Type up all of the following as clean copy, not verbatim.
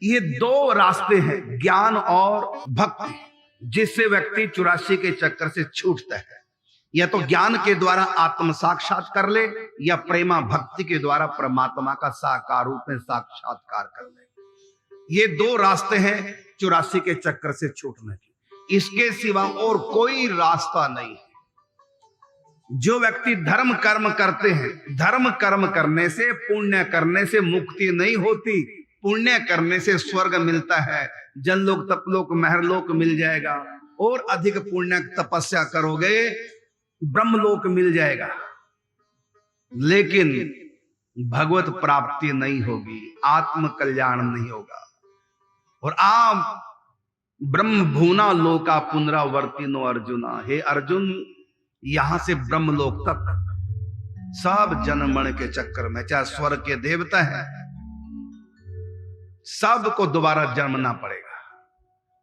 ये दो रास्ते हैं, ज्ञान और भक्ति, जिससे व्यक्ति 84 के चक्कर से छूटता है। या तो ज्ञान के द्वारा आत्म साक्षात कर ले, या प्रेमा भक्ति के द्वारा परमात्मा का साकार रूप में साक्षात्कार कर ले। ये दो रास्ते हैं 84 के चक्कर से छूटने के। इसके सिवा और कोई रास्ता नहीं है। जो व्यक्ति धर्म कर्म करते हैं, धर्म कर्म करने से, पुण्य करने से मुक्ति नहीं होती। पुण्य करने से स्वर्ग मिलता है, जनलोक, तपलोक, महरलोक मिल जाएगा, और अधिक पुण्य तपस्या करोगे ब्रह्मलोक मिल जाएगा, लेकिन भगवत प्राप्ति नहीं होगी, आत्म कल्याण नहीं होगा। और आप ब्रह्म भूना लोका पुनरावर्तिनो अर्जुना, हे अर्जुन, यहां से ब्रह्मलोक तक सब जन्मण के चक्कर में, चाहे स्वर्ग के देवता है, सबको दोबारा जन्मना पड़ेगा।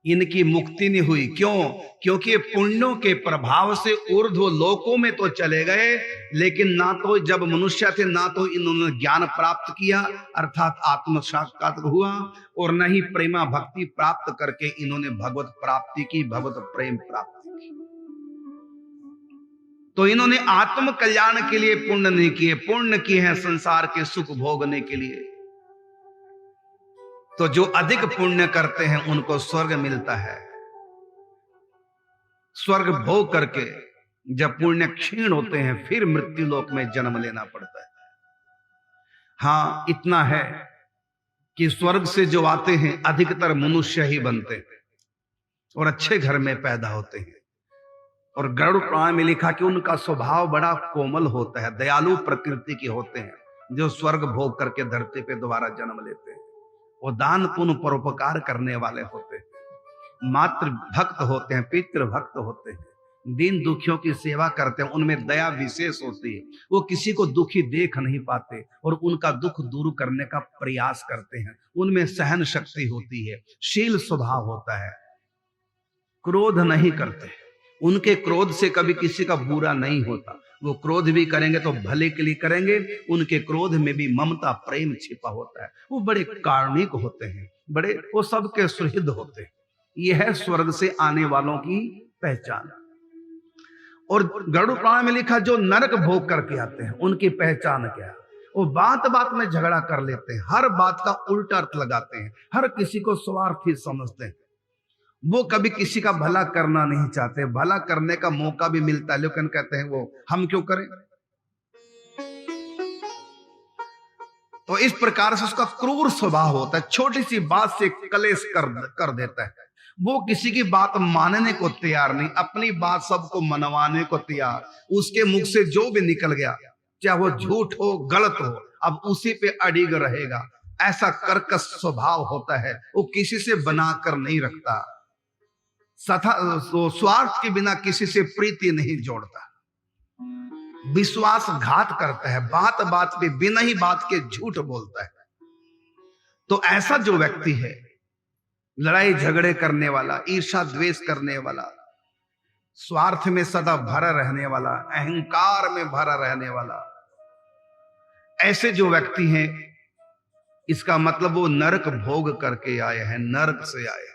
इनकी मुक्ति नहीं हुई। क्यों? क्योंकि पुण्यों के प्रभाव से ऊर्ध्व लोकों में तो चले गए, लेकिन ना तो जब मनुष्य थे ना तो इन्होंने ज्ञान प्राप्त किया अर्थात आत्म साक्षात्कार हुआ, और न ही प्रेमा भक्ति प्राप्त करके इन्होंने भगवत प्राप्ति की, भगवत प्रेम प्राप्त की। तो इन्होंने आत्म कल्याण के लिए पुण्य नहीं किए, पुण्य किए हैं संसार के सुख भोगने के लिए। तो जो अधिक पुण्य करते हैं उनको स्वर्ग मिलता है। स्वर्ग भोग करके जब पुण्य क्षीण होते हैं फिर मृत्यु लोक में जन्म लेना पड़ता है। हां, इतना है कि स्वर्ग से जो आते हैं अधिकतर मनुष्य ही बनते हैं और अच्छे घर में पैदा होते हैं। और गरुड़ पुराण में लिखा कि उनका स्वभाव बड़ा कोमल होता है, दयालु प्रकृति के होते हैं, जो स्वर्ग भोग करके धरती पे दोबारा जन्म लेते हैं। वो दान पुण्य परोपकार करने वाले होते हैं, मातृ भक्त होते हैं, पितृ भक्त होते हैं, दीन दुखियों की सेवा करते हैं, उनमें दया विशेष होती है। वो किसी को दुखी देख नहीं पाते और उनका दुख दूर करने का प्रयास करते हैं। उनमें सहन शक्ति होती है, शील स्वभाव होता है, क्रोध नहीं करते। उनके क्रोध से कभी किसी का बुरा नहीं होता। वो क्रोध भी करेंगे तो भले के लिए करेंगे। उनके क्रोध में भी ममता प्रेम छिपा होता है। वो बड़े कारुणिक होते हैं, बड़े, वो सबके सुहृद होते हैं। यह है स्वर्ग से आने वालों की पहचान। और गरुड़ पुराण में लिखा जो नरक भोग करके आते हैं उनकी पहचान क्या है? वो बात बात में झगड़ा कर लेते हैं, हर बात का उल्टा अर्थ लगाते हैं, हर किसी को स्वार्थी समझते हैं। वो कभी किसी का भला करना नहीं चाहते, भला करने का मौका भी मिलता है लेकिन कहते हैं वो हम क्यों करें। तो इस प्रकार से उसका क्रूर स्वभाव होता है, छोटी सी बात से कलेश कर देता है। वो किसी की बात मानने को तैयार नहीं, अपनी बात सबको मनवाने को तैयार। उसके मुख से जो भी निकल गया, चाहे वो झूठ हो गलत हो, अब उसी पे अड़िग रहेगा। ऐसा कर्कश स्वभाव होता है, वो किसी से बनाकर नहीं रखता, स्वार्थ के बिना किसी से प्रीति नहीं जोड़ता, विश्वासघात करता है, बात बात पे बिना ही बात के झूठ बोलता है। तो ऐसा जो व्यक्ति है, लड़ाई झगड़े करने वाला, ईर्ष्या द्वेष करने वाला, स्वार्थ में सदा भरा रहने वाला, अहंकार में भरा रहने वाला, ऐसे जो व्यक्ति हैं, इसका मतलब वो नरक भोग करके आए हैं, नरक से आए हैं।